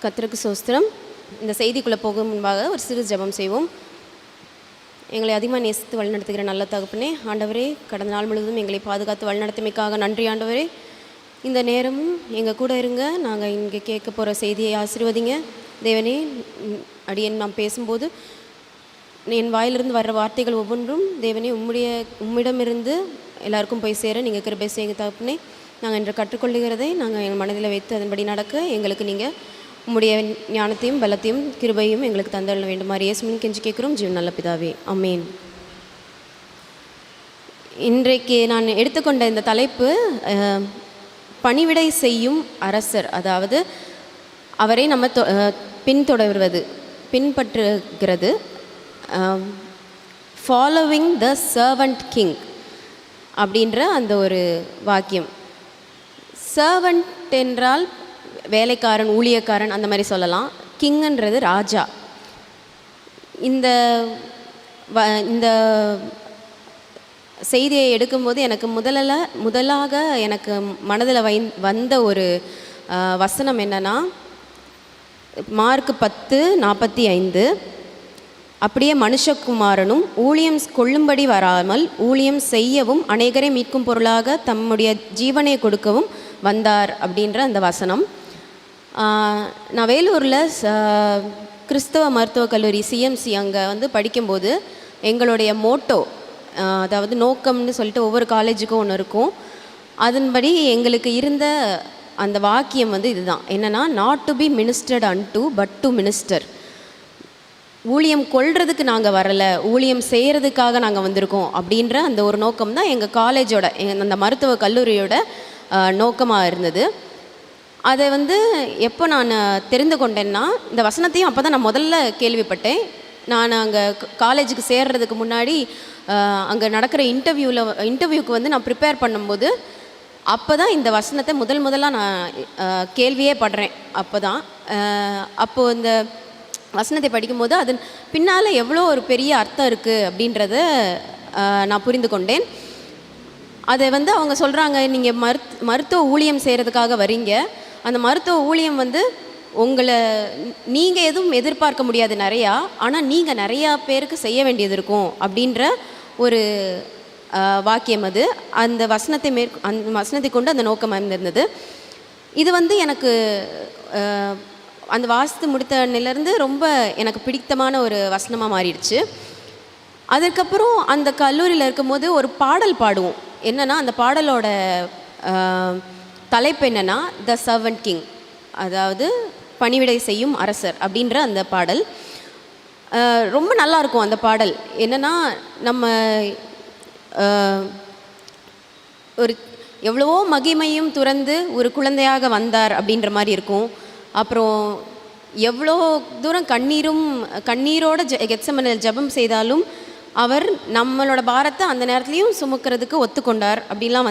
கர்த்தருக்கு ஸ்தோத்திரம். இந்த செய்திக்குள்ளே போகும் முன்பாக ஒரு சிறு ஜெபம் செய்வோம். எங்களை அதிகமாக நேசித்து வழிநடத்துகிற நல்ல தகப்பனே, ஆண்டவரே, கடந்த நாள் முழுவதும் எங்களை பாதுகாத்து வழிநடத்துமைக்காக நன்றி ஆண்டவரே. இந்த நேரமும் எங்கள் கூட இருங்க. நாங்கள் இங்கே கேட்க போகிற செய்தியை ஆசீர்வதிங்க தேவனே. அடியேன் நாம் பேசும்போது என் வாயிலிருந்து வர்ற வார்த்தைகள் ஒவ்வொன்றும் தேவனே உம்மிடமிருந்து எல்லாருக்கும் போய் சேர நீங்கள் கிருபை செய்யுங்க தகப்பனே. நாங்கள் இன்று கற்றுக்கொள்ளுகிறதை நாங்கள் எங்கள் மனதில் வைத்து அதன்படி நடக்க எங்களுக்கு நீங்கள் உம்முடைய ஞானத்தையும் பலத்தையும் கிருபையும் எங்களுக்கு தந்தள்ள வேண்டுமாறு இயேசுவின் கெஞ்சி கேட்குறோம் ஜீவன் நல்ல பிதாவே, ஆமேன். இன்றைக்கு நான் எடுத்துக்கொண்ட இந்த தலைப்பு பணிவிடை செய்யும் அரசர். அதாவது அவரை நம்ம பின்பற்றுகிறது. ஃபாலோவிங் த சர்வன்ட் கிங் அப்படின்ற அந்த ஒரு வாக்கியம். சர்வன்ட் என்றால் வேலைக்காரன், ஊழியக்காரன் அந்த மாதிரி சொல்லலாம். கிங்குன்றது ராஜா. இந்த செய்தியை எடுக்கும்போது எனக்கு முதலாக எனக்கு மனதில் வந்த ஒரு வசனம் என்னன்னா, மார்க் 10:45, அப்படியே மனுஷகுமாரனும் ஊழியம் கொள்ளும்படி வராமல் ஊழியம் செய்யவும் அநேகரை மீட்கும் பொருளாக தம்முடைய ஜீவனை கொடுக்கவும் வந்தார் அப்படின்ற அந்த வசனம். நான் வேலூரில் கிறிஸ்தவ மருத்துவக் கல்லூரி சிஎம்சி அங்கே படிக்கும்போது எங்களுடைய மோட்டோ, அதாவது நோக்கம்னு சொல்லிட்டு ஒவ்வொரு காலேஜுக்கும் ஒன்று இருக்கும். அதன்படி எங்களுக்கு இருந்த அந்த வாக்கியம் இதுதான். என்னென்னா, not to be ministered and but to minister. ஊழியம் கொள்றதுக்கு நாங்கள் வரலை, ஊழியம் செய்கிறதுக்காக நாங்கள் வந்திருக்கோம் அப்படின்ற அந்த ஒரு நோக்கம் தான் எங்கள் காலேஜோட, அந்த மருத்துவக் கல்லூரியோட நோக்கமாக இருந்தது. அதை எப்போ நான் தெரிந்து கொண்டேன்னா, இந்த வசனத்தையும் அப்போ தான் நான் முதல்ல கேள்விப்பட்டேன். நான் அங்கே காலேஜுக்கு சேர்றதுக்கு முன்னாடி அங்கே நடக்கிற இன்டர்வியூக்கு நான் ப்ரிப்பேர் பண்ணும்போது அப்போ தான் இந்த வசனத்தை முதலாக நான் கேள்வியே படுறேன். அப்போது இந்த வசனத்தை படிக்கும்போது அதன் பின்னால் எவ்வளோ ஒரு பெரிய அர்த்தம் இருக்குது அப்படின்றத நான் புரிந்து கொண்டேன். அதை அவங்க சொல்கிறாங்க, நீங்கள் மருத்துவ ஊழியம் செய்கிறதுக்காக வரீங்க. அந்த மருத்துவ ஊழியம் உங்களை நீங்கள் எதுவும் எதிர்பார்க்க முடியாது நிறையா, ஆனால் நீங்கள் நிறையா பேருக்கு செய்ய வேண்டியது இருக்கும் அப்படின்ற ஒரு வாக்கியம். அந்த வசனத்தை கொண்டு அந்த நோக்கம் இருந்தது. இது எனக்கு அந்த வாசித்து முடித்தனிலேருந்து ரொம்ப எனக்கு பிடித்தமான ஒரு வசனமாக மாறிடுச்சு. அதுக்கப்புறம் அந்த கல்லூரியில் இருக்கும்போது ஒரு பாடல் பாடுவோம். என்னென்னா, அந்த பாடலோட தலைப்பு என்னென்னா த சர்வன்ட் கிங், அதாவது பணிவிடை செய்யும் அரசர் அப்படின்ற அந்த பாடல். ரொம்ப நல்லாயிருக்கும் அந்த பாடல். என்னென்னா, நம்ம ஒரு எவ்வளவோ மகிமையும் துறந்து ஒரு குழந்தையாக வந்தார் அப்படின்ற மாதிரி இருக்கும். அப்புறம் எவ்வளோ தூரம் கண்ணீரோட கெத்செமனேல் ஜெபம் செய்தாலும் அவர் நம்மளோட பாரத்தை அந்த நேரத்துலையும் சுமக்கிறதுக்கு ஒத்துக்கொண்டார் அப்படிலாம்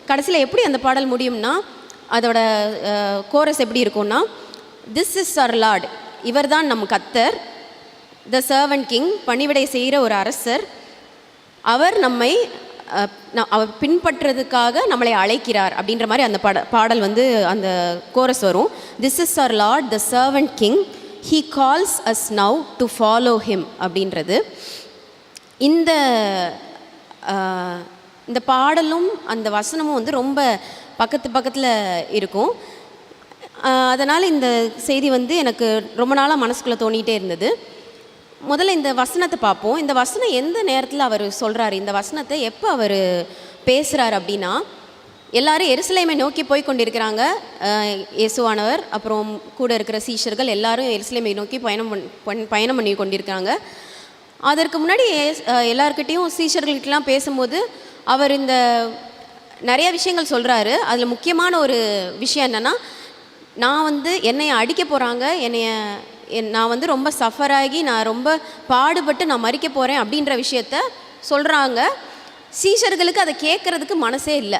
கடைசியில் எப்படி அந்த பாடல் முடியும்னா, அதோட கோரஸ் எப்படி இருக்கும்னா, திஸ் இஸ் அவர் லார்ட், இவர் தான் நம் கர்த்தர், த சர்வன்ட் கிங், பணிவிடை செய்கிற ஒரு அரசர், அவர் நம்மை அவர் பின்பற்றுறதுக்காக நம்மளை அழைக்கிறார் அப்படின்ற மாதிரி அந்த பாடல் அந்த கோரஸ் வரும். This is our lord the servant king, he calls us now to follow him அப்படின்றது. இந்த பாடலும் அந்த வசனமும் ரொம்ப பக்கத்தில் இருக்கும். அதனால் இந்த செய்தி எனக்கு ரொம்ப நாளாக மனசுக்குள்ளே தோணிகிட்டே இருந்தது. முதல்ல இந்த வசனத்தை பார்ப்போம். இந்த வசனம் எந்த நேரத்தில் அவர் சொல்கிறாரு, இந்த வசனத்தை எப்போ அவர் பேசுகிறார் அப்படின்னா, எல்லாரும் எருசலேமை நோக்கி போய் கொண்டிருக்கிறாங்க. இயேசுவானவர் அப்புறம் கூட இருக்கிற சீஷர்கள் எல்லாரும் எருசலேமை நோக்கி பயணம் பண்ணி கொண்டிருக்கிறாங்க. அதற்கு முன்னாடி எல்லாருக்கிட்டேயும் சீஷர்கள்கிட்டலாம் பேசும்போது அவர் இந்த நிறைய விஷயங்கள் சொல்கிறாரு. அதில் முக்கியமான ஒரு விஷயம் என்னென்னா, நான் என்னை அடிக்க போகிறாங்க, நான் ரொம்ப சஃபர் ஆகி நான் ரொம்ப பாடுபட்டு நான் மறிக்க போகிறேன் அப்படின்ற விஷயத்த சொல்கிறாங்க. சீஷர்களுக்கு அதை கேட்குறதுக்கு மனசே இல்லை.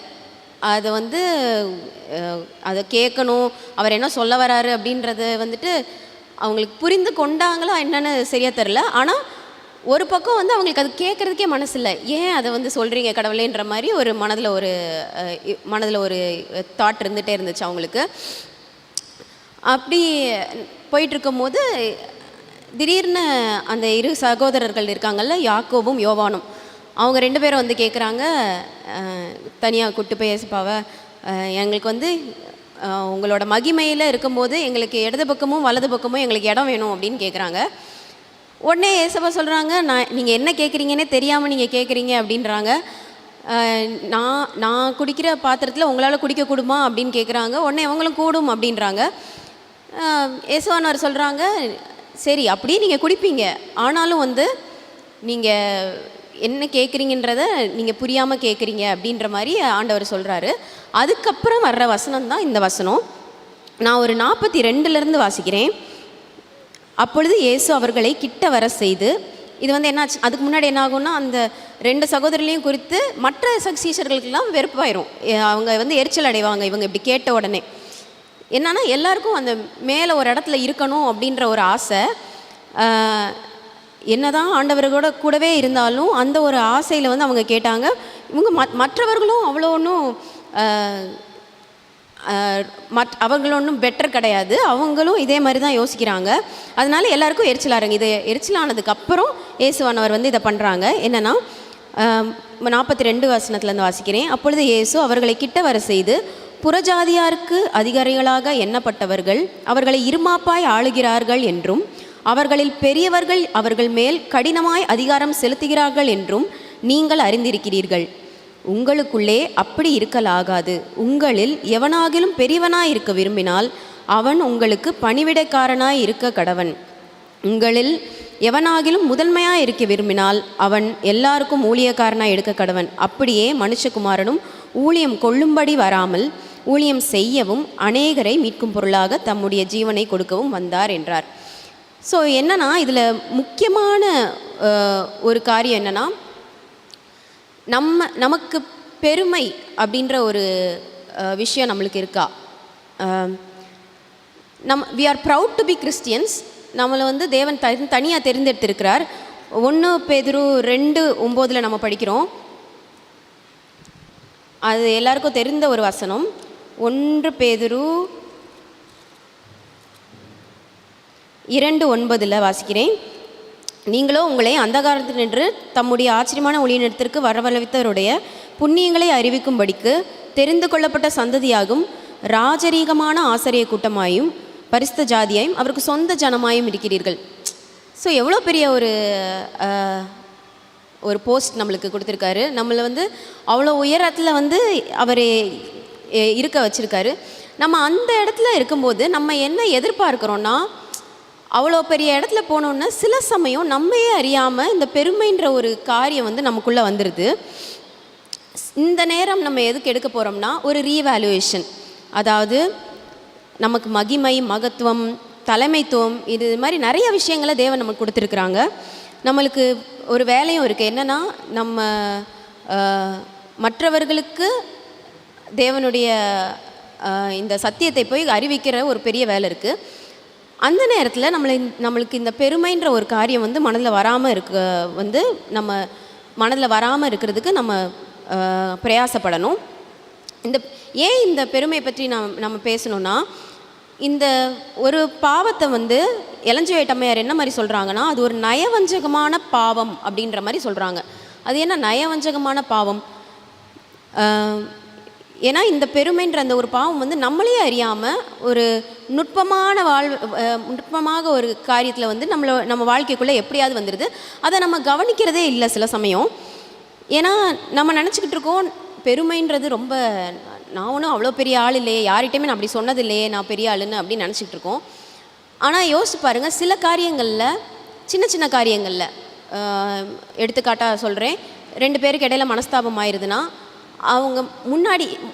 அதை கேட்கணும், அவர் என்ன சொல்ல வராரு அப்படின்றத அவங்களுக்கு புரிந்து கொண்டாங்களா என்னன்னு சரியாக தெரில. ஆனால் ஒரு பக்கம் அவங்களுக்கு அது கேட்குறதுக்கே மனசு இல்லை. ஏன் அதை சொல்கிறீங்க கடவுளேன்ற மாதிரி ஒரு மனதில் ஒரு தாட் இருந்துகிட்டே இருந்துச்சு அவங்களுக்கு. அப்படி போயிட்டுருக்கும்போது திடீர்னு அந்த இரு சகோதரர்கள் இருக்காங்கல்ல, யாக்கோபும் யோவானும், அவங்க 2 பேரும் வந்து கேட்குறாங்க, தனியாக கூப்பிட்டு போய் ஏசப்பாவை, எங்களுக்கு வந்து உங்களோட மகிமையில் இருக்கும்போது எங்களுக்கு இடது பக்கமும் வலது பக்கமும் எங்களுக்கு இடம் வேணும் அப்படின்னு கேட்குறாங்க. உடனே ஏசப்பா சொல்கிறாங்க, நீங்கள் என்ன கேட்குறீங்கன்னே தெரியாமல் நீங்கள் கேட்குறீங்க அப்படின்றாங்க. நான் குடிக்கிற பாத்திரத்தில் உங்களால் குடிக்க கூடுமா அப்படின்னு கேட்குறாங்க. உடனே அவங்களும் கூடும் அப்படின்றாங்க. ஏசுவானவர் சொல்கிறாங்க, சரி அப்படியே நீங்கள் குடிப்பீங்க, ஆனாலும் வந்து நீங்கள் என்ன கேட்குறீங்கன்றத நீங்கள் புரியாமல் கேட்குறீங்க அப்படின்ற மாதிரி ஆண்டவர் சொல்கிறாரு. அதுக்கப்புறம் வர்ற வசனம் தான் இந்த வசனம். நான் ஒரு 42 வாசிக்கிறேன். அப்பொழுது இயேசு அவர்களை கிட்ட வர செய்து, இது வந்து என்னாச்சு, அதுக்கு முன்னாடி என்ன ஆகும்னா, அந்த 2 சகோதரர்களையும் குறித்து மற்ற சீஷர்களுக்கெல்லாம் வெறுப்பாயிரும். அவங்க வந்து எரிச்சல் அடைவாங்க இவங்க இப்படி கேட்ட உடனே. என்னன்னா எல்லாருக்கும் அந்த மேலே ஒரு இடத்துல இருக்கணும் அப்படின்ற ஒரு ஆசை. என்னதான் ஆண்டவர்களோட கூடவே இருந்தாலும் அந்த ஒரு ஆசையில் வந்து அவங்க கேட்டாங்க. இவங்க மற்றவர்களும் அவ்வளோ ஒன்றும் அவங்களும் ஒன்றும் பெட்டர் கிடையாது, அவங்களும் இதே மாதிரி தான் யோசிக்கிறாங்க. அதனால எல்லாருக்கும் எரிச்சலாருங்க. இது எரிச்சலானதுக்கப்புறம் இயேசுவானவர் வந்து இதை பண்ணுறாங்க. என்னென்னா 42 வசனத்துலேருந்து வாசிக்கிறேன். அப்பொழுது இயேசு அவர்களை கிட்ட வர செய்து, புறஜாதியாருக்கு அதிகாரிகளாக எண்ணப்பட்டவர்கள் அவர்களை இருமாப்பாய் ஆளுகிறார்கள் என்றும், அவர்களில் பெரியவர்கள் அவர்கள் மேல் கடினமாய் அதிகாரம் செலுத்துகிறார்கள் என்றும் நீங்கள் அறிந்திருக்கிறீர்கள். உங்களுக்குள்ளே அப்படி இருக்கலாகாது. உங்களில் எவனாகிலும் பெரியவனாய் இருக்க விரும்பினால் அவன் உங்களுக்கு பணிவிடைக்காரனாய் இருக்க கடவன். உங்களில் எவனாகிலும் முதன்மையாக இருக்க விரும்பினால் அவன் எல்லாருக்கும் ஊழியக்காரனாய் எடுக்க கடவன். அப்படியே மனுஷகுமாரனும் ஊழியம் கொள்ளும்படி வராமல் ஊழியம் செய்யவும் அநேகரை மீட்கும் பொருளாக தம்முடைய ஜீவனை கொடுக்கவும் வந்தார் என்றார். ஸோ என்னன்னா, இதில் முக்கியமான ஒரு காரியம் என்னென்னா, நமக்கு பெருமை அப்படின்ற ஒரு விஷயம் நம்மளுக்கு இருக்கா? We are proud to be Christians. நம்மளை வந்து தேவன் தனியாக தெரிந்தெடுத்திருக்கிறார். 1 பேதுரு 2:9 நம்ம படிக்கிறோம். அது எல்லாருக்கும் தெரிந்த ஒரு வசனம். 1 பேதுரு 2:9 வாசிக்கிறேன். நீங்களோ உங்களை அந்தகாரத்தில் நின்று தம்முடைய ஆச்சரியமான ஒளியினத்திற்கு வரவழைத்தவருடைய புண்ணியங்களை அறிவிக்கும்படிக்கு தெரிந்து கொள்ளப்பட்ட சந்ததியாகும் ராஜரீகமான ஆசிரிய கூட்டமாயும் பரிசுத்த ஜாதியாயும் அவருக்கு சொந்த ஜனமாயும் இருக்கிறீர்கள். ஸோ எவ்வளோ பெரிய ஒரு போஸ்ட் நம்மளுக்கு கொடுத்துருக்காரு. நம்மளை வந்து அவ்வளோ உயரத்தில் வந்து அவர் இருக்க வச்சுருக்காரு. நம்ம அந்த இடத்துல இருக்கும்போது நம்ம என்ன எதிர்பார்க்குறோன்னா, அவ்வளோ பெரிய இடத்துல போனோன்னா சில சமயம் நம்மையே அறியாமல் இந்த பெருமைன்ற ஒரு காரியம் வந்து நமக்குள்ளே வந்துடுது. இந்த நேரம் நம்ம எதுக்கு எடுக்க போகிறோம்னா, ஒரு ரீவேல்யூவேஷன். அதாவது நமக்கு மகிமை, மகத்துவம், தலைமைத்துவம், இது மாதிரி நிறைய விஷயங்களை தேவன் நமக்கு கொடுத்துருக்குறாங்க. நம்மளுக்கு ஒரு வேலையும் இருக்குது. என்னென்னா, நம்ம மற்றவர்களுக்கு தேவனுடைய இந்த சத்தியத்தை போய் அறிவிக்கிற ஒரு பெரிய வேலை இருக்குது. அந்த நேரத்தில் நம்மளுக்கு இந்த பெருமைன்ற ஒரு காரியம் வந்து மனதில் வராமல் இருக்கிறதுக்கு நம்ம பிரயாசப்படணும். ஏன் இந்த பெருமையை பற்றி நம்ம பேசணுன்னா, இந்த ஒரு பாவத்தை வந்து இளஞ்சிவேட்டம்மையார் என்ன மாதிரி சொல்கிறாங்கன்னா, அது ஒரு நயவஞ்சகமான பாவம் அப்படின்ற மாதிரி சொல்கிறாங்க. அது என்ன நயவஞ்சகமான பாவம்? ஏன்னா இந்த பெருமைன்ற அந்த ஒரு பாவம் வந்து நம்மளே அறியாமல் ஒரு நுட்பமாக ஒரு காரியத்தில் வந்து நம்ம வாழ்க்கைக்குள்ளே எப்படியாவது வந்துடுது. அதை நம்ம கவனிக்கிறதே இல்லை சில சமயம். ஏன்னா நம்ம நினச்சிக்கிட்டு இருக்கோம், பெருமைன்றது ரொம்ப, நான் ஒன்றும் அவ்வளோ பெரிய ஆள் இல்லையே, யார்கிட்டையுமே நான் அப்படி சொன்னது இல்லையே, நான் பெரிய ஆளுன்னு அப்படின்னு நினச்சிக்கிட்டு இருக்கோம். ஆனால் யோசிச்சு பாருங்கள், சில காரியங்களில், சின்ன சின்ன காரியங்களில், எடுத்துக்காட்டாக சொல்கிறேன், 2 பேருக்கு இடையில மனஸ்தாபம் ஆயிடுதுன்னா, அவங்க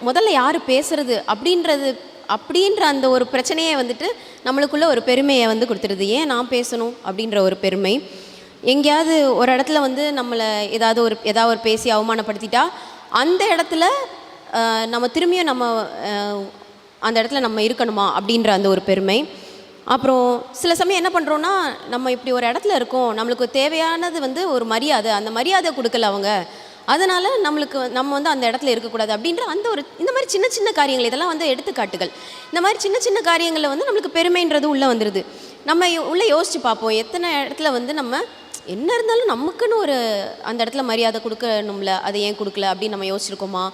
முதல்ல யார் பேசுகிறது அப்படின்ற அந்த ஒரு பிரச்சனையை வந்துட்டு நம்மளுக்குள்ளே ஒரு பெருமையை வந்து கொடுத்துருது. ஏன் நான் பேசணும் அப்படின்ற ஒரு பெருமை. எங்கேயாவது ஒரு இடத்துல வந்து நம்மளை ஏதாவது ஒரு பேசி அவமானப்படுத்திட்டா, அந்த இடத்துல நம்ம திரும்பியும் அந்த இடத்துல நம்ம இருக்கணுமா அப்படின்ற அந்த ஒரு பெருமை. அப்புறம் சில சமயம் என்ன பண்ணுறோன்னா, நம்ம இப்படி ஒரு இடத்துல இருக்கோம், நம்மளுக்கு தேவையானது வந்து ஒரு மரியாதை, அந்த மரியாதை கொடுக்கல அவங்க, அதனால் நம்ம வந்து அந்த இடத்துல இருக்கக்கூடாது அப்படின்ற அந்த ஒரு இந்த மாதிரி சின்ன சின்ன காரியங்கள், இதெல்லாம் வந்து எடுத்துக்காட்டுகள். இந்த மாதிரி சின்ன சின்ன காரியங்களில் வந்து நம்மளுக்கு பெருமைன்றது உள்ளே வந்துடுது. நம்ம உள்ளே யோசித்து பார்ப்போம், எத்தனை இடத்துல வந்து நம்ம என்ன இருந்தாலும் நமக்குன்னு ஒரு அந்த இடத்துல மரியாதை கொடுக்கணும்ல, அதை ஏன் கொடுக்கல அப்படின்னு நம்ம யோசிச்சிருக்கோமா?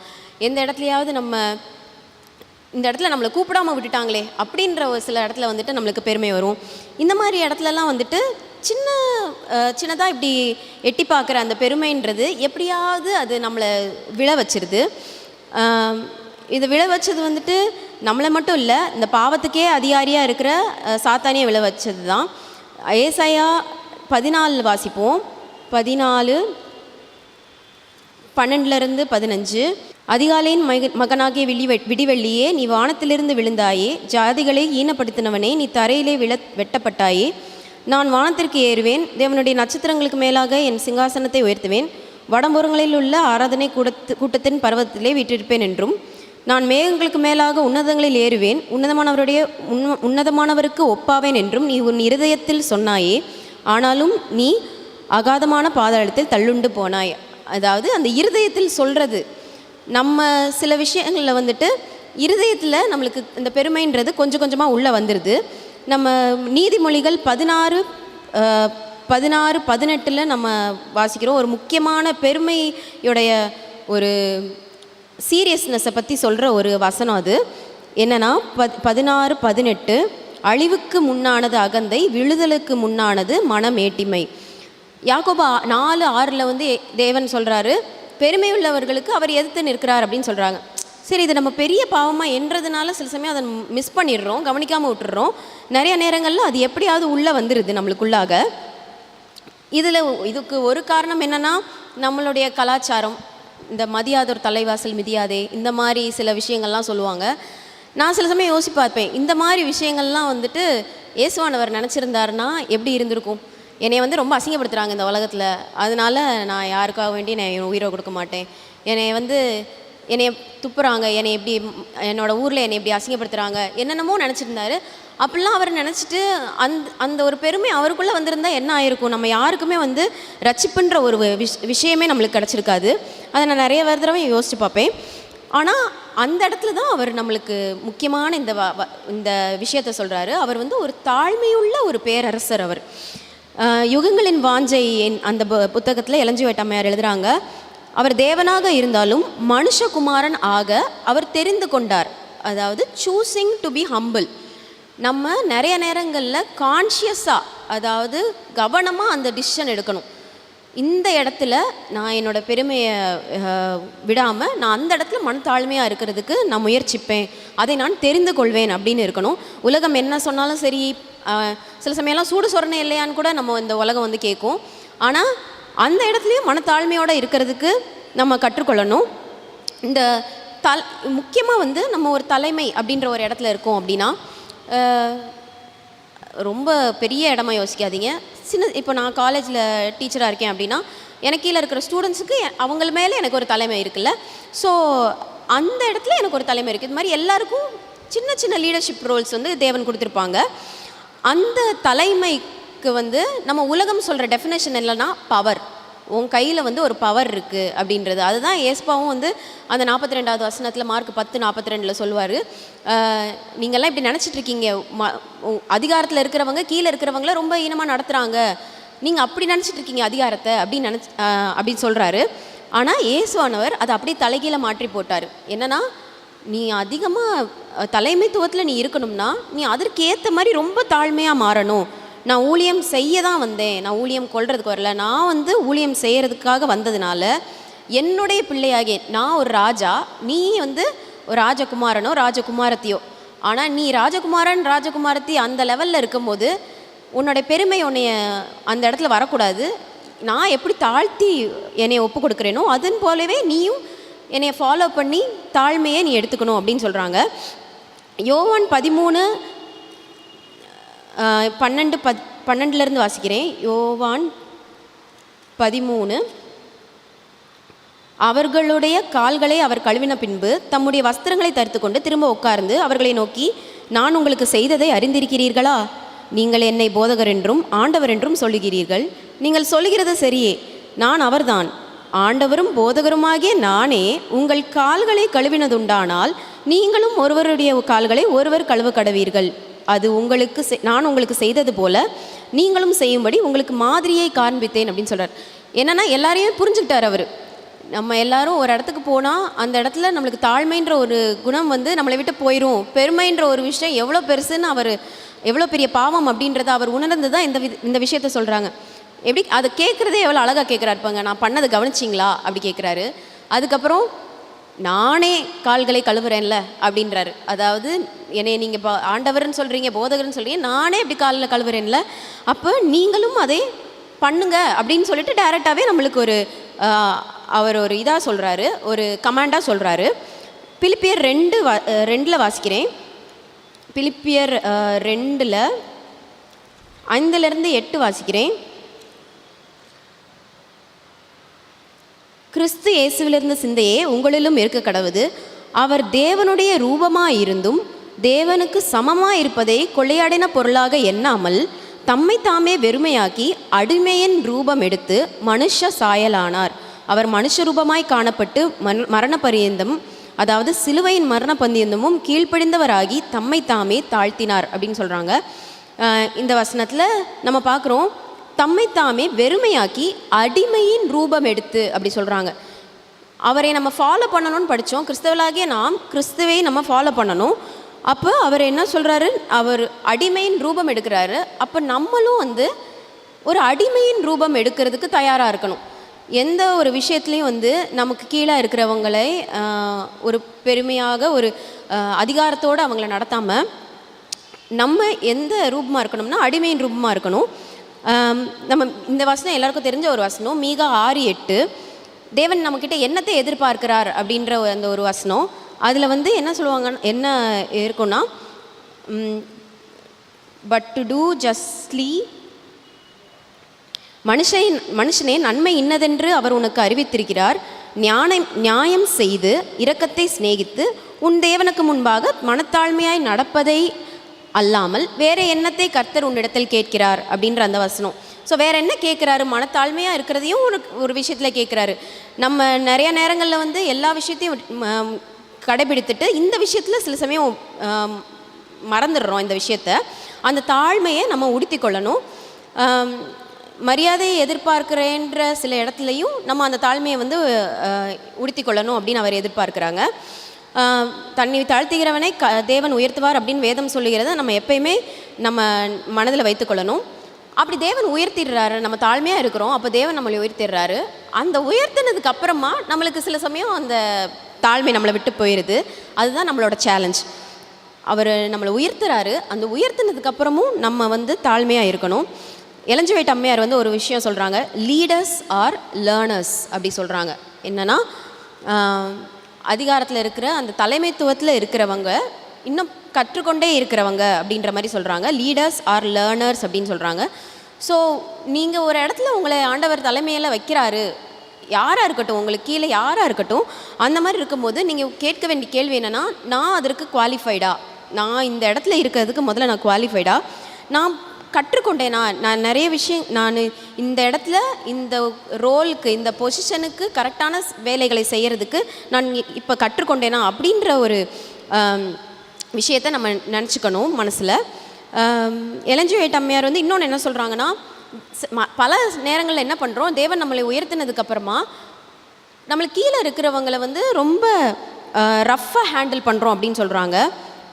எந்த இடத்துலையாவது நம்ம இந்த இடத்துல நம்மளை கூப்பிடாமல் விட்டுட்டாங்களே அப்படின்ற ஒரு சில இடத்துல வந்துட்டு நம்மளுக்கு பெருமை வரும். இந்த மாதிரி இடத்துலலாம் வந்துட்டு சின்னதாக இப்படி எட்டி பார்க்குற அந்த பெருமைன்றது எப்படியாவது அது நம்மளை விழ வச்சிருது. இது விழ வச்சது வந்துட்டு நம்மளை மட்டும் இல்லை, இந்த பாவத்துக்கே அதிகாரியாக இருக்கிற சாத்தானியை விழ வச்சது தான். ஏசாயா 14 வாசிப்போம். 14:12-15. அதிகாலையின் மகனாகிய விடிவெள்ளியே, நீ வானத்திலிருந்து விழுந்தாயே, ஜாதிகளை ஈனப்படுத்தினவனே, நீ தரையிலே வெட்டப்பட்டாயே. நான் வானத்திற்கு ஏறுவேன், தேவனுடைய நட்சத்திரங்களுக்கு மேலாக என் சிங்காசனத்தை உயர்த்துவேன், வடம்புறங்களில் உள்ள ஆராதனை கூட்டத்தின் பர்வதத்திலே வீற்றிருப்பேன் என்றும், நான் மேகங்களுக்கு மேலாக உன்னதங்களில் ஏறுவேன், உன்னதமானவருக்கு ஒப்பாவேன் என்றும் நீ உன் இருதயத்தில் சொன்னாயே. ஆனாலும் நீ அகாதமான பாதாளத்தில் தள்ளுண்டு போனாய். அதாவது அந்த இருதயத்தில் சொல்கிறது, நம்ம சில விஷயங்களில் வந்துட்டு இருதயத்தில் நம்மளுக்கு இந்த பெருமைன்றது கொஞ்சம் கொஞ்சமாக உள்ளே வந்துடுது. நம்ம நீதிமொழிகள் 16:18 நம்ம வாசிக்கிறோம். ஒரு முக்கியமான பெருமையுடைய ஒரு சீரியஸ்னஸை பற்றி சொல்கிற ஒரு வசனம். அது என்னென்னா 16:18, அழிவுக்கு முன்னானது அகந்தை, விழுதலுக்கு முன்னானது மனமேட்டிமை. யாக்கோபு 4:6 வந்து தேவன் சொல்கிறாரு, பெருமை உள்ளவர்களுக்கு அவர் எதிர்த்து நிற்கிறார் அப்படின்னு சொல்கிறாங்க. சரி, இது நம்ம பெரிய பாவமாக என்றதுனால சில சமயம் அதை மிஸ் பண்ணிடுறோம், கவனிக்காமல் விட்டுடுறோம். நிறைய நேரங்களில் அது எப்படியாவது உள்ளே வந்துடுது நம்மளுக்குள்ளாக. இதுக்கு ஒரு காரணம் என்னென்னா, நம்மளுடைய கலாச்சாரம், இந்த மதியாதோர் தலைவாசல் மிதியாதே, இந்த மாதிரி சில விஷயங்கள்லாம் சொல்லுவாங்க. நான் சில சமயம் யோசிச்சு பார்ப்பேன், இந்த மாதிரி விஷயங்கள்லாம் வந்துட்டு இயேசுவானவர் நினச்சிருந்தாருன்னா எப்படி இருந்திருக்கும்? என்னை வந்து ரொம்ப அசிங்கப்படுத்துகிறாங்க இந்த உலகத்தில், அதனால் நான் யாருக்காக வேண்டி நான் உயிரை கொடுக்க மாட்டேன், என்னை துப்புறாங்க, என்னோடய ஊரில் என்னை இப்படி அசிங்கப்படுத்துகிறாங்க, என்னென்னமோ நினச்சிருந்தாரு. அப்படிலாம் அவர் நினச்சிட்டு அந்த ஒரு பெருமை அவருக்குள்ளே வந்திருந்தால் என்ன ஆயிருக்கும்? நம்ம யாருக்குமே வந்து ரட்சிப்புன்ற ஒரு விஷயமே நம்மளுக்கு கிடச்சிருக்காது. அதை நான் நிறைய தடவை யோசித்து பார்ப்பேன். ஆனால் அந்த இடத்துல தான் அவர் நம்மளுக்கு முக்கியமான இந்த விஷயத்தை சொல்கிறாரு. அவர் வந்து ஒரு தாழ்மையுள்ள ஒரு பேரரசர். அவர் யுகங்களின் வாஞ்சை அந்த புத்தகத்தில் இளஞ்சி வேட்டம்மையார் எழுதுகிறாங்க, அவர் தேவனாக இருந்தாலும் மனுஷகுமாரன் ஆக அவர் தெரிந்து கொண்டார். அதாவது சூஸிங் டு பி ஹம்பிள். நம்ம நிறைய நேரங்களில் கான்ஷியஸாக, அதாவது கவனமாக அந்த டிசிஷன் எடுக்கணும். இந்த இடத்துல நான் என்னோடய பெருமையை விடாமல் நான் அந்த இடத்துல மனத்தாழ்மையாக இருக்கிறதுக்கு நான் முயற்சிப்பேன், அதை நான் தெரிந்து கொள்வேன் அப்படின்னு இருக்கணும். உலகம் என்ன சொன்னாலும் சரி, சில சமயம்லாம் சூடு சொரணை இல்லையான்னு கூட நம்ம இந்த உலகம் வந்து கேட்கும். ஆனால் அந்த இடத்துலையும் மனத்தாழ்மையோடு இருக்கிறதுக்கு நம்ம கற்றுக்கொள்ளணும். இந்த முக்கியமாக வந்து நம்ம ஒரு தலைமை அப்படின்ற ஒரு இடத்துல இருக்கோம் அப்படின்னா, ரொம்ப பெரிய இடமா யோசிக்காதீங்க. இப்போ நான் காலேஜில் டீச்சராக இருக்கேன் அப்படின்னா, எனக்கு கீழே இருக்கிற ஸ்டூடெண்ட்ஸுக்கு அவங்கள மேலே எனக்கு ஒரு தலைமை இருக்குல்ல. ஸோ அந்த இடத்துல எனக்கு ஒரு தலைமை இருக்குது. இது மாதிரி எல்லாருக்கும் சின்ன சின்ன லீடர்ஷிப் ரோல்ஸ் வந்து தேவன் கொடுத்துருப்பாங்க. அந்த தலைமைக்கு வந்து நம்ம உலகம் சொல்கிற டெஃபினேஷன் இல்லைன்னா பவர். உன் கையில் வந்து ஒரு பவர் இருக்குது அப்படின்றது. அதுதான் ஏஸ்பாவும் வந்து அந்த 42வது வசனத்தில் மார்க் 10:42 சொல்லுவார். நீங்கள்லாம் இப்படி நினச்சிட்ருக்கீங்க, அதிகாரத்தில் இருக்கிறவங்க கீழே இருக்கிறவங்கள ரொம்ப ஈனமாக நடத்துகிறாங்க, நீங்கள் அப்படி நினச்சிட்ருக்கீங்க அதிகாரத்தை அப்படின்னு சொல்கிறாரு. ஆனால் இயேசுவானவர் அதை அப்படியே தலைகீழ மாற்றி போட்டார். என்னென்னா, நீ அதிகமாக தலைமைத்துவத்தில் நீ இருக்கணும்னா நீ அதற்கு ஏற்ற மாதிரி ரொம்ப தாழ்மையாக மாறணும். நான் ஊழியம் செய்ய தான் வந்தேன், நான் ஊழியம் கொள்றதுக்கு வரல, நான் வந்து ஊழியம் செய்கிறதுக்காக வந்ததுனால என்னுடைய பிள்ளையாகிய நான் ஒரு ராஜா, நீ வந்து ஒரு ராஜகுமாரனோ ராஜகுமாரத்தியோ. ஆனால் நீ ராஜகுமாரன் ராஜகுமாரத்தி அந்த லெவலில் இருக்கும்போது உன்னோடைய பெருமை உன்னைய அந்த இடத்துல வரக்கூடாது. நான் எப்படி தாழ்த்தி என்னை ஒப்பு கொடுக்குறேனோ அதன் போலவே நீயும் என்னை ஃபாலோ பண்ணி தாழ்மையை நீ எடுத்துக்கணும் அப்படின்னு சொல்கிறாங்க. யோவான் 13:12 வாசிக்கிறேன். யோவான் 13. அவர்களுடைய கால்களை அவர் கழுவின பின்பு தம்முடைய வஸ்திரங்களை தரித்து கொண்டு திரும்ப உட்கார்ந்து அவர்களை நோக்கி, நான் உங்களுக்கு செய்ததை அறிந்திருக்கிறீர்களா? நீங்கள் என்னை போதகர் என்றும் ஆண்டவர் என்றும் சொல்லுகிறீர்கள். நீங்கள் சொல்லுகிறது சரியே, நான் அவர்தான். ஆண்டவரும் போதகருமாகிய நானே உங்கள் கால்களை கழுவினதுண்டானால் நீங்களும் ஒருவருடைய கால்களை ஒருவர் கழுவ கடவீர்கள். அது உங்களுக்கு நான் உங்களுக்கு செய்தது போல நீங்களும் செய்யும்படி உங்களுக்கு மாதிரியை காண்பித்தேன் அப்படின்னு சொல்கிறார். என்னென்னா எல்லாரையும் புரிஞ்சுக்கிட்டார் அவர். நம்ம எல்லாரும் ஒரு இடத்துக்கு போனால் அந்த இடத்துல நம்மளுக்கு தாழ்மைன்ற ஒரு குணம் வந்து நம்மளை விட்டு போயிடும். பெருமைன்ற ஒரு விஷயம் எவ்வளோ பெருசுன்னு அவர், எவ்வளோ பெரிய பாவம் அப்படின்றத அவர் உணர்ந்து தான் இந்த விஷயத்த சொல்கிறாங்க. எப்படி அதை கேட்குறதே எவ்வளோ அழகாக கேட்குறாருப்பாங்க. நான் பண்ணதை கவனிச்சிங்களா அப்படி கேட்குறாரு. அதுக்கப்புறம் நானே கால்களை கழுவுறேன்ல அப்படின்றாரு. அதாவது என்னை நீங்கள் ஆண்டவர்னு சொல்கிறீங்க, போதகர்னு சொல்கிறீங்க, நானே அப்படி காலில் கழுவுறேன்ல, அப்போ நீங்களும் அதை பண்ணுங்க அப்படின்னு சொல்லிட்டு டைரெக்டாகவே நம்மளுக்கு ஒரு அவர் ஒரு இதாக சொல்கிறாரு, ஒரு கமாண்டாக சொல்கிறாரு. பிலிப்பியர் 2:2 வாசிக்கிறேன். பிலிப்பியர் 2:5-8 வாசிக்கிறேன். கிறிஸ்து இயேசுவிலிருந்த சிந்தையே உங்களிலும் இருக்க கடவுது. அவர் தேவனுடைய ரூபமாக இருந்தும் தேவனுக்கு சமமாக இருப்பதை கொள்ளையாடின பொருளாக எண்ணாமல் தம்மை தாமே வெறுமையாக்கி அடிமையின் ரூபம் எடுத்து மனுஷ சாயலானார். அவர் மனுஷ ரூபமாய் காணப்பட்டு மரண பரியந்தம், அதாவது சிலுவையின் மரண பரியந்தமும் கீழ்ப்படிந்தவராகி தம்மை தாமே தாழ்த்தினார் அப்படின்னு சொல்கிறாங்க. இந்த வசனத்தில் நம்ம பார்க்குறோம், தம்மை தாமே வெறுமையாக்கி அடிமையின் ரூபம் எடுத்து அப்படி சொல்கிறாங்க. அவரை நம்ம ஃபாலோ பண்ணணும்னு படித்தோம். கிறிஸ்தவர்களாகிய நாம் கிறிஸ்துவை நம்ம ஃபாலோ பண்ணணும். அப்போ அவர் என்ன சொல்கிறாரு, அவர் அடிமையின் ரூபம் எடுக்கிறாரு. அப்போ நம்மளும் வந்து ஒரு அடிமையின் ரூபம் எடுக்கிறதுக்கு தயாராக இருக்கணும். எந்த ஒரு விஷயத்துலையும் வந்து நமக்கு கீழே இருக்கிறவங்களை ஒரு பெருமையாக ஒரு அதிகாரத்தோடு அவங்கள நடத்தாமல் நம்ம எந்த ரூபமாக இருக்கணும்னா அடிமையின் ரூபமாக இருக்கணும். நம்ம இந்த வசனம் எல்லாருக்கும் தெரிஞ்ச ஒரு வசனம், மீகா 6:8. தேவன் நம்மக்கிட்ட என்னத்தை எதிர்பார்க்கிறார் அப்படின்ற அந்த ஒரு வசனம். அதில் வந்து என்ன சொல்லுவாங்க, என்ன இருக்குன்னா, பட் டு டூ ஜஸ்ட்லி, மனுஷனே நன்மை இன்னதென்று அவர் உனக்கு அறிவித்திருக்கிறார். நியாயம் செய்து இரக்கத்தை சிநேகித்து உன் தேவனுக்கு முன்பாக மனத்தாழ்மையாய் நடப்பதை அல்லாமல் வேற எண்ணத்தை கர்த்தர் உன்னிடத்தில் கேட்கிறார் அப்படின்ற அந்த வசனம். ஸோ வேறு என்ன கேட்குறாரு, மனத்தாழ்மையாக இருக்கிறதையும் ஒரு விஷயத்தில் கேட்குறாரு. நம்ம நிறைய நேரங்களில் வந்து எல்லா விஷயத்தையும் கடைபிடித்துட்டு இந்த விஷயத்தில் சில சமயம் மறந்துடுறோம். இந்த விஷயத்தை, அந்த தாழ்மையை நம்ம உடுத்தி கொள்ளணும். மரியாதையை எதிர்பார்க்கிறேன்ற சில இடத்துலையும் நம்ம அந்த தாழ்மையை வந்து உடுத்தி கொள்ளணும் அப்படின்னு அவர் எதிர்பார்க்குறாங்க. தன்னை தாழ்த்துகிறவனை தேவன் உயர்த்துவார் அப்படின்னு வேதம் சொல்லுகிறத நம்ம எப்பயுமே நம்ம மனதில் வைத்துக்கொள்ளணும். அப்படி தேவன் உயர்த்திடுறாரு, நம்ம தாழ்மையாக இருக்கிறோம், அப்போ தேவன் நம்மளை உயர்த்திடுறாரு. அந்த உயர்த்தினதுக்கு அப்புறமா நம்மளுக்கு சில சமயம் அந்த தாழ்மை நம்மளை விட்டு போயிடுது. அதுதான் நம்மளோட சேலஞ்ச். அவர் நம்மளை உயர்த்துறாரு, அந்த உயர்த்தினதுக்கப்புறமும் நம்ம வந்து தாழ்மையாக இருக்கணும். எலஞ்சவேட் அம்மையார் வந்து ஒரு விஷயம் சொல்கிறாங்க, லீடர்ஸ் ஆர் லேர்னர்ஸ் அப்படி சொல்கிறாங்க. என்னென்னா, அதிகாரத்தில் இருக்கிற அந்த தலைமைத்துவத்தில் இருக்கிறவங்க இன்னும் கற்றுக்கொண்டே இருக்கிறவங்க அப்படின்ற மாதிரி சொல்கிறாங்க. லீடர்ஸ் ஆர் லேர்னர்ஸ் அப்படின்னு சொல்கிறாங்க. ஸோ நீங்கள் ஒரு இடத்துல உங்களை ஆண்டவர் தலைமையில் வைக்கிறாரு, யாராக இருக்கட்டும், உங்களுக்கு கீழே யாராக இருக்கட்டும், அந்த மாதிரி இருக்கும்போது நீங்கள் கேட்க வேண்டிய கேள்வி என்னென்னா, நான் அதற்கு குவாலிஃபைடா, நான் இந்த இடத்துல இருக்கிறதுக்கு முதல்ல நான் குவாலிஃபைடா, நான் கற்றுக்கொண்டேனா, நான் நிறைய விஷயம், நான் இந்த இடத்துல இந்த ரோலுக்கு இந்த பொசிஷனுக்கு கரெக்டான வேலைகளை செய்கிறதுக்கு நான் இப்போ கற்றுக்கொண்டேனா அப்படின்ற ஒரு விஷயத்தை நம்ம நினச்சிக்கணும் மனசில். எலஞ்சவேட் அம்மையார் வந்து இன்னொன்று என்ன சொல்கிறாங்கன்னா, பல நேரங்களில் என்ன பண்ணுறோம், தேவன் நம்மளை உயர்த்தினதுக்கப்புறமா நம்மளுக்கு கீழே இருக்கிறவங்களை வந்து ரொம்ப ரஃப்பாக ஹேண்டில் பண்ணுறோம் அப்படின்னு சொல்கிறாங்க.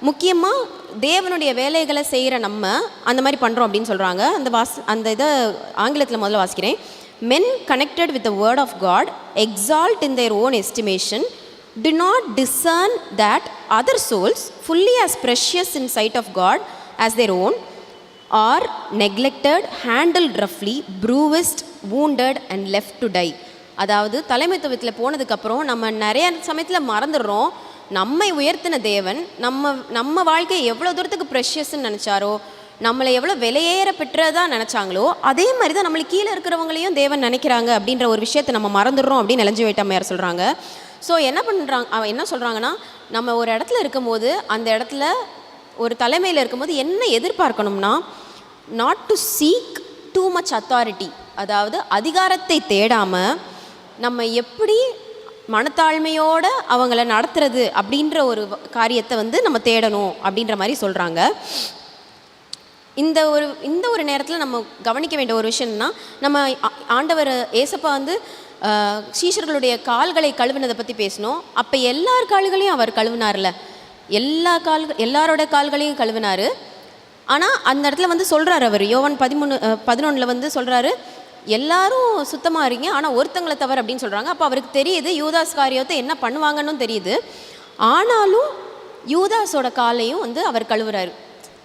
முக்கியமாக தேவனுடைய வேலைகளை செய்கிற நம்ம அந்த மாதிரி பண்ணுறோம் அப்படின்னு சொல்கிறாங்க. அந்த இதை ஆங்கிலத்தில் முதல்ல வாசிக்கிறேன். Men connected with the word of God exalt in their own estimation, do not discern that other souls, fully as precious in sight of God as their own, are neglected, handled roughly, bruised, wounded and left to die. அதாவது தலைமைத்துவத்தில் போனதுக்கப்புறம் நம்ம நிறைய சமயத்தில் மறந்துடுறோம், நம்மை உயர்த்தின தேவன் நம்ம வாழ்க்கையை எவ்வளோ தூரத்துக்கு ப்ரெஷியஸ்ன்னு நினச்சாரோ, நம்மளை எவ்வளோ விலையேற பெற்றதாக நினச்சாங்களோ, அதே மாதிரி தான் நம்மளுக்கு கீழே இருக்கிறவங்களையும் தேவன் நினைக்கிறாங்க அப்படின்ற ஒரு விஷயத்தை நம்ம மறந்துடுறோம் அப்படின்னு எலஞ்சவேட் அம்மையார் சொல்கிறாங்க. ஸோ என்ன சொல்கிறாங்கன்னா, நம்ம ஒரு இடத்துல இருக்கும்போது, அந்த இடத்துல ஒரு தலைமையில் இருக்கும்போது என்ன எதிர்பார்க்கணும்னா, not to seek too much authority, அதாவது அதிகாரத்தை தேடாமல் நம்ம எப்படி மனத்தாழ்மையோடு அவங்கள நடத்துறது அப்படின்ற ஒரு காரியத்தை வந்து நம்ம தேடணும் அப்படின்ற மாதிரி சொல்கிறாங்க. இந்த ஒரு நேரத்தில் நம்ம கவனிக்க வேண்டிய ஒரு விஷயம்னா, நம்ம ஆண்டவர் ஏசப்பா வந்து சீஷர்களுடைய கால்களை கழுவினதை பற்றி பேசணும். அப்போ எல்லார் கால்களையும் அவர் கழுவினார்ல, எல்லாரோட கால்களையும் கழுவினார். ஆனால் அந்த இடத்துல வந்து சொல்கிறார் அவர், யோவான் 13:11 வந்து சொல்கிறாரு, எல்லாரும் சுத்தமாக இருங்க ஆனால் ஒருத்தங்களை தவிர அப்படின்னு சொல்கிறாங்க. அப்போ அவருக்கு தெரியுது யூதாஸ் காரியத்தை என்ன பண்ணுவாங்கன்னு தெரியுது. ஆனாலும் யூதாஸோட காலையும் வந்து அவர் கழுவுறாரு.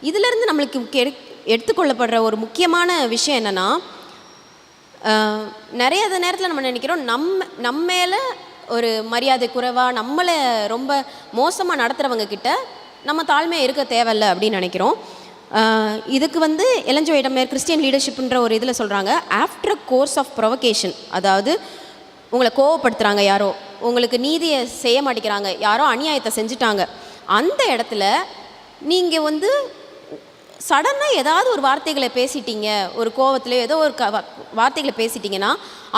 இதிலேருந்து நம்மளுக்கு எடுத்துக்கொள்ளப்படுற ஒரு முக்கியமான விஷயம் என்னென்னா, நிறைய நேரத்தில் நம்ம நினைக்கிறோம் நம்ம மேலே ஒரு மரியாதை குறைவாக, நம்மளை ரொம்ப மோசமாக நடத்துகிறவங்க கிட்ட நம்ம தாழ்மையாக இருக்க தேவையில்லை அப்படின்னு நினைக்கிறோம். இதுக்கு வந்து எலன் ஜி ஒயிட் கிறிஸ்டியன் லீடர்ஷிப்ன்ற ஒரு இதில் சொல்கிறாங்க, after a course of provocation, அதாவது உங்களை கோவப்படுத்துகிறாங்க யாரோ, உங்களுக்கு நீதியை செய்ய மாட்டேங்கிறாங்க, யாரோ அநியாயத்தை செஞ்சுட்டாங்க, அந்த இடத்துல நீங்கள் வந்து சடனாக ஏதாவது ஒரு வார்த்தைகளை பேசிட்டீங்க, ஒரு கோவத்தில் ஏதோ ஒரு வார்த்தைகளை பேசிட்டிங்கன்னா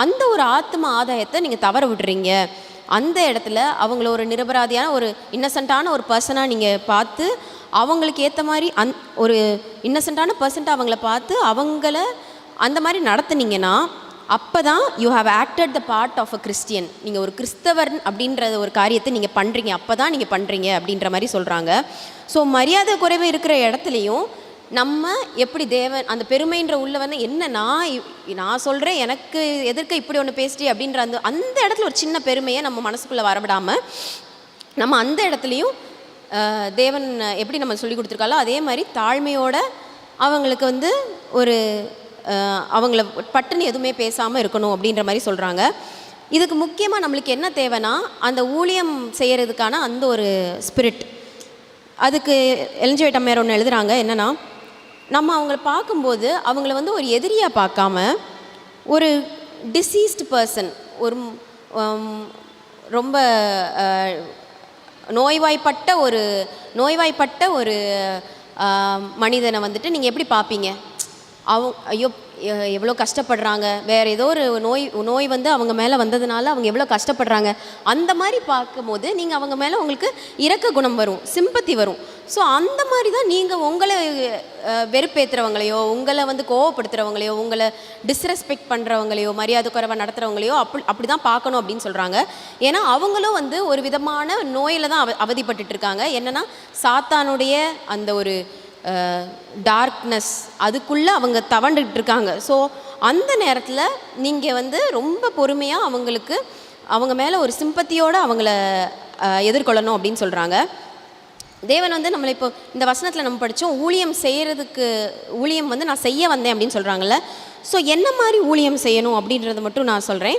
அந்த ஒரு ஆத்ம ஆதாயத்தை நீங்கள் தவற விடுறீங்க. அந்த இடத்துல அவங்கள ஒரு நிரபராதியான ஒரு இன்னசென்ட்டான ஒரு பர்சனாக நீங்கள் பார்த்து, அவங்களுக்கு ஏற்ற மாதிரி ஒரு இன்னசென்ட்டான பர்சன்ட்டாக அவங்கள பார்த்து அவங்கள அந்த மாதிரி நடத்துனீங்கன்னா அப்போ தான் you have acted the part of a Christian. நீங்கள் ஒரு கிறிஸ்தவர் அப்படின்ற ஒரு காரியத்தை நீங்கள் பண்ணுறீங்க, அப்போ தான் நீங்கள் பண்ணுறீங்க அப்படின்ற மாதிரி சொல்கிறாங்க. ஸோ மரியாதை குறைவு இருக்கிற இடத்துலையும் நம்ம எப்படி தேவன் அந்த பெருமைன்ற உள்ள வந்து என்ன நான் சொல்கிறேன், எனக்கு எதிர்க்க இப்படி ஒன்று பேசிட்டு அப்படின்ற அந்த இடத்துல ஒரு சின்ன பெருமையை நம்ம மனசுக்குள்ளே வரவிடாமல், நம்ம அந்த இடத்துலையும் தேவன் எப்படி நம்ம சொல்லி கொடுத்துருக்காலோ அதே மாதிரி தாழ்மையோடு அவங்களுக்கு வந்து ஒரு அவங்கள பட்டுன்னு எதுவுமே பேசாமல் இருக்கணும் அப்படின்ற மாதிரி சொல்கிறாங்க. இதுக்கு முக்கியமாக நம்மளுக்கு என்ன தேவைன்னா, அந்த ஊழியம் செய்கிறதுக்கான அந்த ஒரு ஸ்பிரிட். அதுக்கு எலன் ஜி ஒயிட் ஒன்று எழுதுகிறாங்க, என்னென்னா, நம்ம அவங்கள பார்க்கும்போது அவங்கள வந்து ஒரு எதிரியாக பார்க்காம ஒரு டிசீஸ்டு பர்சன், ஒரு ரொம்ப நோய்வாய்ப்பட்ட ஒரு மனிதனை வந்துட்டு நீங்கள் எப்படி பார்ப்பீங்க? ஐயோ எவ்வளோ கஷ்டப்படுறாங்க, வேறு ஏதோ ஒரு நோய் வந்து அவங்க மேலே வந்ததுனால அவங்க எவ்வளோ கஷ்டப்படுறாங்க, அந்த மாதிரி பார்க்கும்போது நீங்கள் அவங்க மேலே உங்களுக்கு இரக்க குணம் வரும், சிம்பத்தி வரும். ஸோ அந்த மாதிரி தான் நீங்கள் உங்களை வெறுப்பேற்றுறவங்களையோ, உங்களை வந்து கோவப்படுத்துகிறவங்களையோ, உங்களை டிஸ்ரெஸ்பெக்ட் பண்ணுறவங்களையோ, மரியாதை குறைவாக நடத்துகிறவங்களையோ அப்படி தான் பார்க்கணும் அப்படின்னு சொல்கிறாங்க. ஏன்னா அவங்களும் வந்து ஒரு விதமான நோயில் தான் அவதிப்பட்டு இருக்காங்க. என்னென்னா சாத்தானுடைய அந்த ஒரு டார்க்னஸ், அதுக்குள்ளே அவங்க தவண்டுகிட்டு இருக்காங்க. ஸோ அந்த நேரத்தில் நீங்கள் வந்து ரொம்ப பொறுமையாக அவங்க மேலே ஒரு சிம்பத்தியோடு அவங்கள எதிர்கொள்ளணும் அப்படின்னு சொல்கிறாங்க. தேவன் வந்து நம்மளை இப்போ இந்த வசனத்தில் நம்ம படித்தோம், ஊழியம் வந்து நான் செய்ய வந்தேன் அப்படின்னு சொல்கிறாங்கல்ல. ஸோ என்ன மாதிரி ஊழியம் செய்யணும் அப்படின்றத மட்டும் நான் சொல்கிறேன்.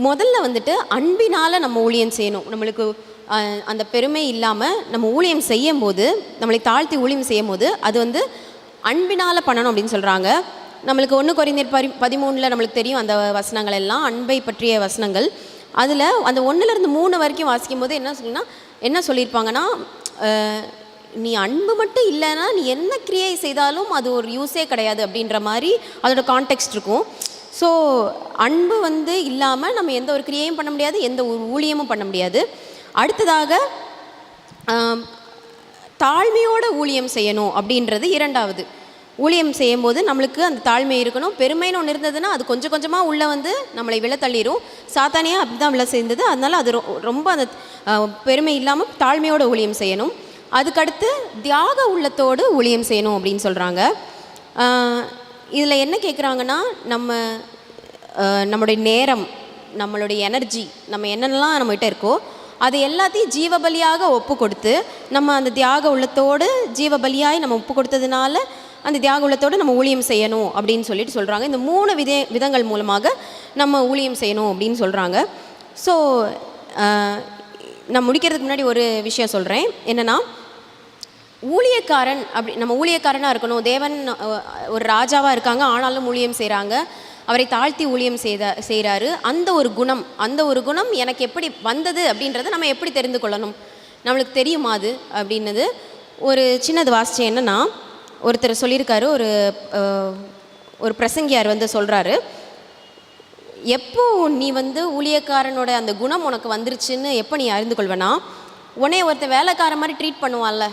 முதல்ல வந்துட்டு அன்பினால் நம்ம ஊழியம் செய்யணும். நம்மளுக்கு அந்த பெருமை இல்லாமல் நம்ம ஊழியம் செய்யும் போது, நம்மளை தாழ்த்தி ஊழியம் செய்யும் போது அது வந்து அன்பினால் பண்ணணும் அப்படின்னு சொல்கிறாங்க. நம்மளுக்கு 1 கொரிந்தியர் 13 நம்மளுக்கு தெரியும் அந்த வசனங்கள் எல்லாம் அன்பை பற்றிய வசனங்கள். அதில் அந்த 1லேருந்து 3 வரைக்கும் வாசிக்கும் போது என்ன சொல்லியிருப்பாங்கன்னா, நீ அன்பு மட்டும் இல்லைன்னா நீ என்ன கிரியை செய்தாலும் அது ஒரு யூஸே கிடையாது அப்படின்ற மாதிரி அதோட கான்டெக்ஸ்ட் இருக்கும். ஸோ அன்பு வந்து இல்லாமல் நம்ம எந்த ஒரு கிரியையும் பண்ண முடியாது, எந்த ஒரு ஊழியமும் பண்ண முடியாது. அடுத்ததாக தாழ்மையோட ஊழியம் செய்யணும் அப்படின்றது 2வது. ஊழியம் செய்யும்போது நம்மளுக்கு அந்த தாழ்மை இருக்கணும். பெருமைன்னு ஒன்று இருந்ததுன்னா அது கொஞ்சம் கொஞ்சமாக உள்ளே வந்து நம்மளை விழ தள்ளிடும். சாத்தானியாக அப்படி தான் விழ செய்தது. அதனால் அது ரொம்ப அந்த பெருமை இல்லாமல் தாழ்மையோட ஊழியம் செய்யணும். அதுக்கடுத்து தியாக உள்ளத்தோடு ஊழியம் செய்யணும் அப்படின்னு சொல்கிறாங்க. இதில் என்ன கேட்குறாங்கன்னா, நம்மளுடைய நேரம், நம்மளுடைய எனர்ஜி, நம்ம என்னென்னலாம் நம்மகிட்ட இருக்கோ அது எல்லாத்தையும் ஜீவபலியாக ஒப்பு கொடுத்து, நம்ம அந்த தியாக உள்ளத்தோடு ஜீவபலியாய் நம்ம ஒப்பு கொடுத்ததுனால அந்த தியாக உள்ளத்தோடு நம்ம ஊழியம் செய்யணும் அப்படின்னு சொல்கிறாங்க. இந்த 3 விதங்கள் மூலமாக நம்ம ஊழியம் செய்யணும் அப்படின்னு சொல்கிறாங்க. ஸோ நான் முடிக்கிறதுக்கு முன்னாடி ஒரு விஷயம் சொல்கிறேன். என்னென்னா, ஊழியக்காரன் நம்ம ஊழியக்காரனாக இருக்கணும். தேவன் ஒரு ராஜாவாக இருக்காங்க, ஆனாலும் ஊழியம் செய்கிறாங்க. அவரை தாழ்த்தி ஊழியம் செய்கிறாரு. அந்த ஒரு குணம் எனக்கு எப்படி வந்தது அப்படின்றத நம்ம எப்படி தெரிந்து கொள்ளணும், நம்மளுக்கு தெரியுமா அது அப்படின்னது ஒரு சின்னது வாசித்தேன். என்னென்னா, ஒருத்தர் சொல்லியிருக்காரு, ஒரு பிரசங்கியார் வந்து சொல்கிறாரு, எப்போ நீ ஊழியக்காரனோட அந்த குணம் உனக்கு வந்துருச்சுன்னு எப்போ நீ அறிந்து கொள்வேனா, உன்னைய ஒருத்தன் வேலைக்காரன் மாதிரி ட்ரீட் பண்ணுவான்ல.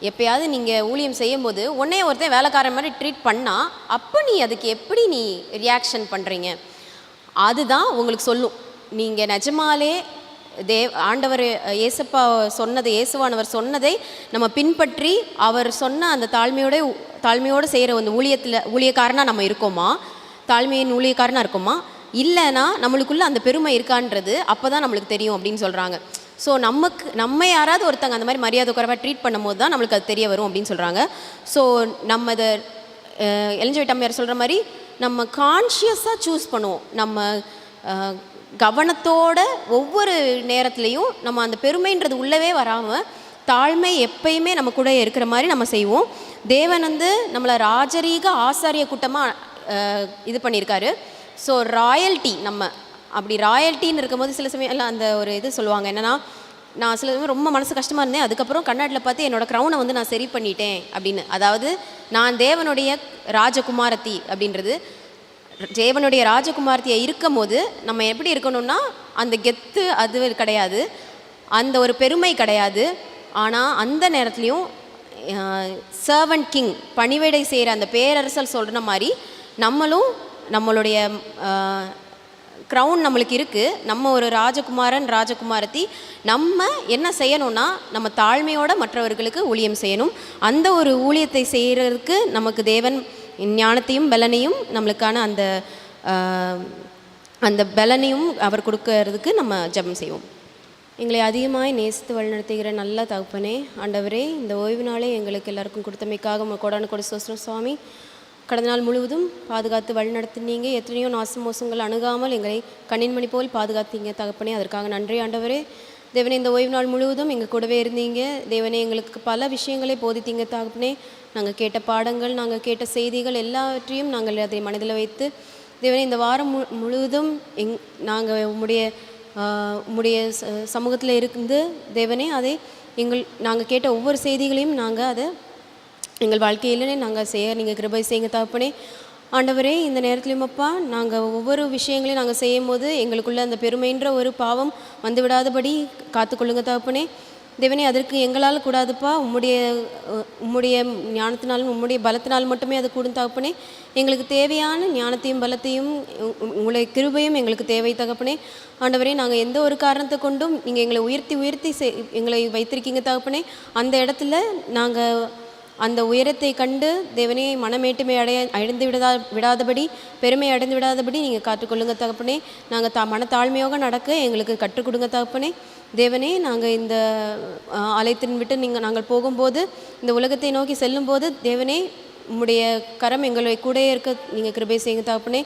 எப்போயாவது நீங்கள் ஊழியம் செய்யும்போது உன்னைய ஒருத்தன் வேலைக்காரன் மாதிரி ட்ரீட் பண்ணால் அப்போ நீ அதுக்கு எப்படி நீ ரியாக்ஷன் பண்ணுறீங்க, அதுதான் உங்களுக்கு சொல்லும் நீங்கள் நிஜமாலே ஆண்டவர் ஏசப்பா சொன்னதை, இயேசுவானவர் சொன்னதை நம்ம பின்பற்றி அவர் சொன்ன அந்த தாழ்மையோடு செய்கிற அந்த ஊழியக்காரனாக நம்ம இருக்கோமா, தாழ்மையின் ஊழியக்காரனாக இருக்கோமா, இல்லைன்னா நம்மளுக்குள்ளே அந்த பெருமை இருக்கான்றது அப்போ தான் நம்மளுக்கு தெரியும் அப்படின்னு சொல்கிறாங்க. ஸோ நம்ம யாராவது ஒருத்தங்க அந்த மாதிரி மரியாதை குறைவாக ட்ரீட் பண்ணும்போது தான் நம்மளுக்கு அது தெரிய வரும் அப்படின்னு சொல்கிறாங்க. ஸோ நம்ம இதை எலிஜபெத் அம்மையார் சொல்கிற மாதிரி நம்ம கான்ஷியஸாக சூஸ் பண்ணுவோம். நம்ம கவனத்தோட ஒவ்வொரு நேரத்துலையும் நம்ம அந்த பெருமைன்றது உள்ளவே வராமல் தாழ்மை எப்பயுமே நம்ம கூட இருக்கிற மாதிரி நம்ம செய்வோம். தேவன் நம்மளை ராஜரீக ஆசாரிய கூட்டமாக இது பண்ணியிருக்காரு. ஸோ ராயல்ட்டி, நம்ம அப்படி ராயல்ட்டின்னு இருக்கும்போது சில சமயம் எல்லாம் அந்த ஒரு இது சொல்லுவாங்க, என்னென்னா நான் சில சமயம் ரொம்ப மனசு கஷ்டமாக இருந்தேன், அதுக்கப்புறம் கண்ணாடியில் பார்த்து என்னோடய க்ரௌனை நான் சரி பண்ணிட்டேன் அப்படின்னு. அதாவது நான் தேவனுடைய ராஜகுமாரத்தி அப்படின்றது, தேவனுடைய ராஜகுமாரத்தியை இருக்கும் போது நம்ம எப்படி இருக்கணும்னா அந்த கெத்து அது கிடையாது, அந்த ஒரு பெருமை கிடையாது. ஆனால் அந்த நேரத்துலையும் சர்வன்ட் கிங், பணிவிடை செய்கிற அந்த பேரரசல் சொல்கிற மாதிரி நம்மளும் நம்மளுடைய க்ரௌன் நம்மளுக்கு இருக்குது. நம்ம ஒரு ராஜகுமாரன் ராஜகுமாரத்தி. நம்ம என்ன செய்யணும்னா நம்ம தாழ்மையோடு மற்றவர்களுக்கு ஊழியம் செய்யணும். அந்த ஒரு ஊழியத்தை செய்கிறதுக்கு நமக்கு தேவன் ஞானத்தையும் பலனையும் நம்மளுக்கான அந்த பலனையும் அவர் கொடுக்கறதுக்கு நம்ம ஜெபம் செய்வோம். எங்களை அதிகமாய் நேசித்து வழிநடத்துகிற நல்ல தகப்பனே, ஆண்டவரே, இந்த ஓய்வு நாளே எங்களுக்கு எல்லாருக்கும் கொடுத்தமைக்காக கொடான கொடு சோஸ்திரம் சுவாமி. கடந்த நாள் முழுவதும் பாதுகாத்து வழிநடத்தினீங்க. எத்தனையோ நாசமோசங்கள் அணுகாமல் எங்களை கண்ணின்மணி போல் பாதுகாத்தீங்க தகப்பனே, அதற்காக நன்றி ஆண்டவரே. தேவனே, இந்த ஓய்வு நாள் முழுவதும் எங்கள் கூடவே இருந்தீங்க. தேவனே, எங்களுக்கு பல விஷயங்களை போதித்தீங்க தகப்பனே. நாங்கள் கேட்ட பாடங்கள், நாங்கள் கேட்ட செய்திகள் எல்லாவற்றையும் நாங்கள் அதை மனதில் வைத்து தேவனே, இந்த வாரம் முழுவதும் நாங்கள் உம்முடைய சமூகத்தில் இருந்து தேவனே, அதை நாங்கள் கேட்ட ஒவ்வொரு செய்திகளையும் நாங்கள் அதை எங்கள் வாழ்க்கையிலே நாங்கள் செய்ய நீங்கள் கிருபை செய்யுங்க தகப்பனே. ஆண்டவரே, இந்த நேரத்துலையும் அப்பா, நாங்கள் ஒவ்வொரு விஷயங்களையும் நாங்கள் செய்யும் போது எங்களுக்குள்ள அந்த பெருமைன்ற ஒரு பாவம் வந்து விடாதபடி காத்துக்கொள்ளுங்க தகப்பனே. தேவனே, அதற்கு எங்களால் கூடாதுப்பா, உம்முடைய ஞானத்தினாலும் உம்முடைய பலத்தினால் மட்டுமே அது கூடும் தகப்பனே. எங்களுக்கு தேவையான ஞானத்தையும் பலத்தையும் உங்களுடைய கிருபையும் எங்களுக்கு தேவை தகப்பனே. ஆண்டவரே, நாங்கள் எந்த ஒரு காரணத்தை கொண்டும் நீங்கள் எங்களை உயர்த்தி எங்களை வைத்திருக்கீங்க தகப்பனே. அந்த இடத்துல நாங்கள் அந்த உயரத்தை கண்டு தேவனே, மனமேட்டுமை அடைந்து விடாதபடி, பெருமை அடைந்து விடாதபடி நீங்கள் காத்துக்கொள்ளுங்க தகப்பனே. நாங்கள் மனத்தாழ்மையோக நடக்க எங்களுக்கு கற்றுக் கொடுங்க தகப்பனே. தேவனே, நாங்கள் இந்த ஆலயத்தின் விட்டு நாங்கள் போகும்போது, இந்த உலகத்தை நோக்கி செல்லும்போது தேவனே, உம்முடைய கரம் எங்களை கூட இருக்க நீங்கள் கிருபை செய்யுங்க தகப்பனே.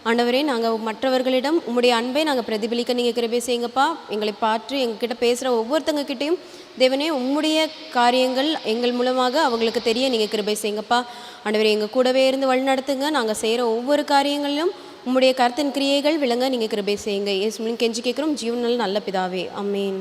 ஆண்டவரே, நாங்கள் மற்றவர்களிடம் உம்முடைய அன்பை நாங்கள் பிரதிபலிக்க நீங்கள் கிருபை செய்யுங்கப்பா. எங்களை பார்த்து எங்ககிட்ட பேசுகிற ஒவ்வொருத்தங்கக்கிட்டையும் தேவனே, உம்முடைய காரியங்கள் எங்கள் மூலமாக அவங்களுக்கு தெரிய நீங்கள் கிருபை செய்யுங்கப்பா. ஆண்டவரே, எங்கள் கூடவே இருந்து வழிநடத்துங்க. நாங்கள் செய்கிற ஒவ்வொரு காரியங்களிலும் உம்முடைய கர்த்தன் கிரியைகள் விளங்க நீங்கள் கிருபை செய்யுங்க. இயேசுவின் கெஞ்சி கேட்குறோம் ஜீவனில் நல்ல பிதாவே, ஆமென்.